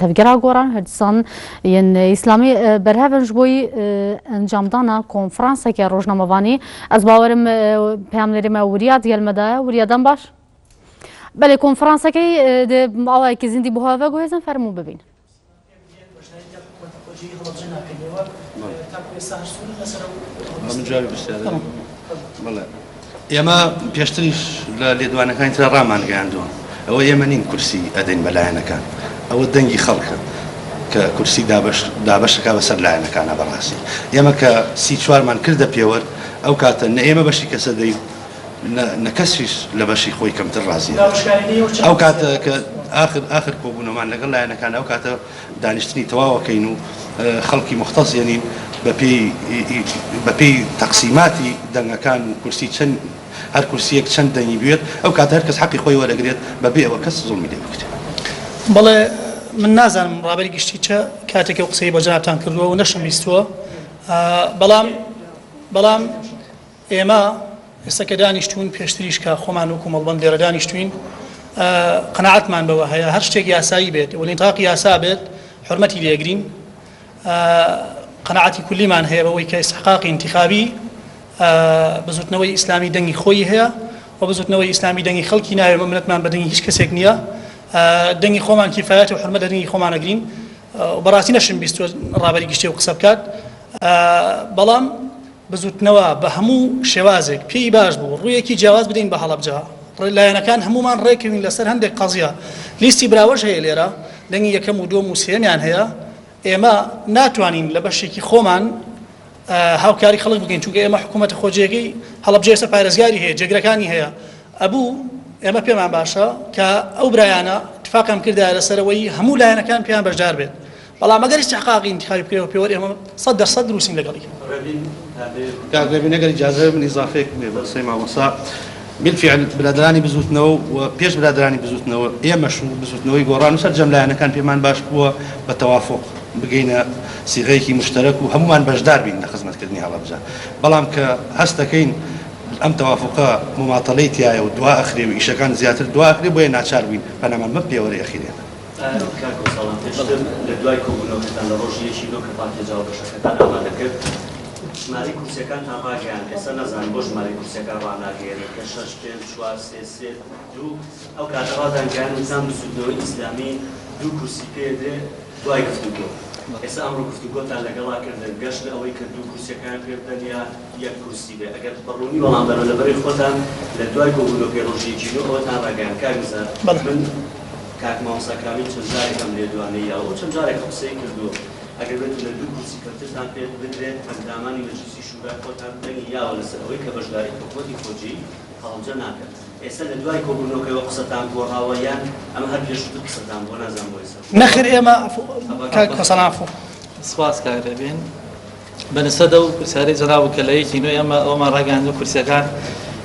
تفجيرها جوران هردسان ين إسلامي برهفنج بوي انجام دانا كونفرانسا كي روجنا مفاني از باورم پیاملری ما ورياد يل مدا وريادان باش بله كونفرانسا كي د اوای کی زندی بو هاوا گوهزن فرمو ببین ئێمە پێشتریش لە لێدوانەکانی ترە ڕامانگەیاندووە ئەوە ئێمە نین کورسی ئەدەین بە لایەنەکان ئەوە دەنگی خەڵکە کە کورسی دابەشەکە بەسەر لایەنەکانە بەڕاستی ئێمە کە سی چوارمان کردە پێوەەر ئەو کاتە نە ئێمە بەشی کەسە دەین نە کەسیش لە بەشی خۆی کەمتر ڕازیە ئەو کاتە کە آخر کۆبوونەمان لەگەڵ لایەنەکان ئەو کاتە دانیشتنی تەواوەکەین و خەڵکی مختصێنین بەپێی تەقسیماتی دەنگەکان و کورسی چەند هەر کورسیەک چەند دەنگی بوێت ئەو کاتە هەر کەس حەقی خۆی وەرەگرێت بەبێ ئەوە کەس زوڵمی لێ بکرێت. بەڵێ من نازانم ڕابەری گشتی چە کاتێکی قسەی بە جەنابتان کردووە و نەشم بیستووە بەڵام ئێمە ئێستا کە دانیشتوون پێشتریش کە خۆمان و کۆمەڵبەند لێرە دانیشتوین قەناعەتمان بەوە هەیە هەر شتێک یاسایی بێت و نێتاقی یاسا بێت حورمەتی لێگرین قەناعەتی کولیمان هەیە بەوەی کە ئیستحقاقی انتخابی بزوتنەوەی ئیسلامی دەنگی خۆی هەیە و بزوتنەوەی ئیسلامی دەنگی خەڵکی ناوێ مەملەتمان بە دەنگی هیچ کەسێک نییە دەنگی خۆمان کیفایەت و حورمەت دەنگی خۆمان ئەگرین بەڕاستی نەشم بیستوە ڕابەری گشتی و قسە بکات بەڵام بزوتنەوە بە هەموو شێوازێک پێی باش بوو ڕوویەکی جیاواز بدەین بە هەڵەبجە لایەنەکان هەمومان ڕێکەوین لەسەر هەندێک قەزیە لیستی براوەش هەیە لێرە دەنگی یەکەم و دووەم و سێمیان هەیە ئێمە ناتوانین لە بەشێکی خۆمان هاوکاری خەڵک بگەین چونکە ئێمە حکوومەتە خۆجێگەی هەڵەبجە ئێستا پارێزگاری هەیە جێگرەکانی هەیە ئەبوو ئێمە پێمان باشە کە ئەو برایانە اتفاقم کردایە لەسەرەوەی هەموو لایەنەکان پێیان بەشدار بێت بەڵام ئەگەر استحقاقی انتخابی بکرێەوە پێوەەر ئێمە 100% دروستین لەگەڵی ئەگەر ئیجازە من ئیزافەیەک بێ بە قسەی مامۆستا بالفعل برادرانی بزوتنەوە و پێش برادرانی بزوتنەوە ئێمەش و بزوتنەوەی گۆڕان و سەرجەم لایەنەکان پێمان باش بووە بە تەوافق بگەینە سیغەیەکی مشتەرەک و هەمومان بەشدار بین لە خزمەتکردنی هەڵەبجە بەڵام کە هەست دەکەین ئەم تەوافقە مماتەڵەی تایە و دوا ئەخرێ و ئیشەکان زیاتر دوا ئەخرێ بۆیە ناچار بین بەنامان بە پێوەرەی ئەخیرێنە لە دوای کۆبوونەوەکەتان لە ڕۆژی یەکی دۆ کە پارتێجاوە بەشەکەتان ئامادە کرد ژمارەی کورسیەکانتان ڕاگەیاند ئێستا نەزانم بۆ ژمارەی کورسیەکان ڕاناگەیەنێت کە 6 5 4 3 2 ئەو کاتە ڕادانگەیان نظام بزوتنەوەی ئیسلامی 2 کورسی پێدرێ دوای گفتوگۆ ئێستا ئەمڕۆ گفتوگۆتان لەگەڵا کردن گەشت ئەوەی کە 2 کورسیەکان پێبدەن یا یەک کورسی بێ ئەگەر بەڕوونی وەڵام بەرەوە لەبەری خۆتان لە دوای کۆبوونەوەکەی ڕۆژی یەکی دۆ ئەوەتان ڕاگەیاند کاگزار من کاک مامۆستاکرامی چەند جارێکم لێدوانەی یا ئەو چەند جارێک قسەی کردووە ئەگەر بێت لە 2 کورسی کەوتتان پێ بدرێت ئەندامانی مەجلیسی شورای خۆتان بدەنی یاوە لەسەر ئەوەی کە بەشداری حکومەتی خۆجی هەڵەبجە ناکات ئێستا لە دوای کۆبوونەوەکەوە قسەتان گۆڕاوە یان ئەمە هەر پێشووتر قسەتان بۆ نازانم بۆ ئێستا نەخێر ئێمە کاک حەسەن عەفو سپاس کاک دەبێن بەنسبەت ئەو پرسیارەی جەناب کە لە یەکی نوێ ئێمە ئەومان ڕاگەاندوو کورسیەکان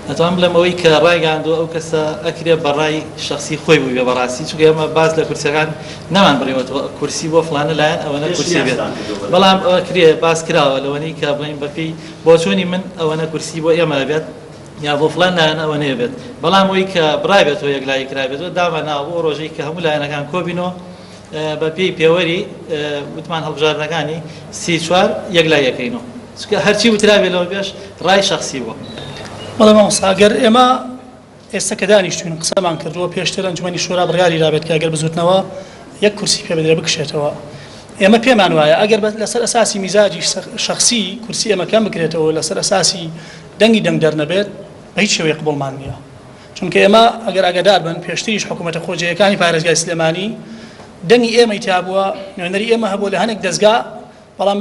ئەتوانم بڵێم ئەوەی کە ڕاگەاندووە ئەو کەسە ئەکرێ بەڕای شخصی خۆی بووی بێ بەڕاستی چونکە ئێمە باز لە کورسیەکان نەمان بڕێوەتەوە کورسی بۆ فڵانە لایەن ئەوەنە کورسی بێت بەڵام ئەوە کرێ باز کراوە لەوەنەی کە بڵێن بەپێی بۆ چۆنی من ئەوەنە کورسی بۆ ئێمە بێت یا بۆ فڵان لایەن ئەوەنەیە بێت بەڵام ئەوەی کە بڕایبێتەوە یەکلایی کرابێتەوە داماناوە بۆ ڕۆژەی کە هەموو لایەنەکان کۆبینەوە بە پێی پێوەری وتمان هەڵبژاردنەکانی 34 یەکلایەکەینەوە چونکە هەرچی وترابێت لەوە پێش ڕای شخصی بووە بەڵێ مامۆستا ئەگەر ئێمە ئێستا کە دانیشتوین قسەمان کردووە پێشتر ئەنجومەنی شورا بڕیاری دابێت کە ئەگەر بزوتنەوە یەک کورسی پێ بدرێ بکشێتەوە ئێمە پێمان وایە ئەگەر لەسەر ئەساسی میزاجی شخصی کورسی ئێمە کەم بکرێتەوە لەسەر ئەساسی دەنگی دەنگ دەرنەبێت بە هیچ شێوەیە قبوڵمان نییە چونکە ئێمە ئەگەر ئاگادار بن پێشتریش حکوومەتە خۆجیەکانی پارێزگای سلێمانی دەنگی ئێمەی تابووە نوێنەری ئێمە هەبوو لە هەندێک دەستگا بەڵام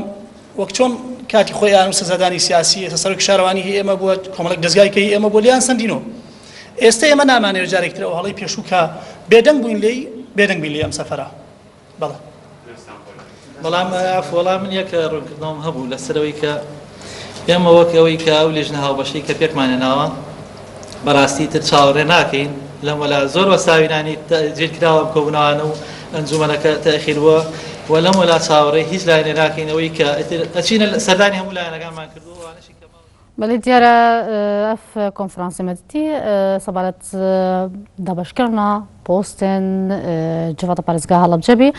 وەک چۆن کاتی خۆیان و سەزادانی سیاسی ئێستا سەرۆک شارەوانی هی ئێمە بووە کۆمەڵێک دەستگایکەی ئێمە بۆ لیان سندینەوە ئێستا ئێمە نامانەوێت جارێکترەوە هەڵی پێشوو کە بێدەنگ بووین لێی بێدەنگ بین لێ ئەم سەفەرە بەڵێ بەڵام وەڵام من یەک ڕوونکردنەوەم هەبوو لەسەرەوەی کە ئێمە وەک ئەوەی کە ئەو لێژنە هاوبەشەی کە پێکمانێناوە بەڕاستی تر چاوەڕێ ناکەین لەم وەلا زۆر وەساوینانی جێرکراوە کۆبوونەوەوانە و ئەنجومەنەکە تەخیربووە وەلەم وەلا چاوەڕێ هیچ لایەنێ ناکەینەوەی کە ئەچینە سەردانی هەموو لایەنەکانمان کردووە وانەشی بله دیاره اف کنفرانس مدتی سبالت دبشکرنا پوستن جواد پارێزگا هەڵەبجە بی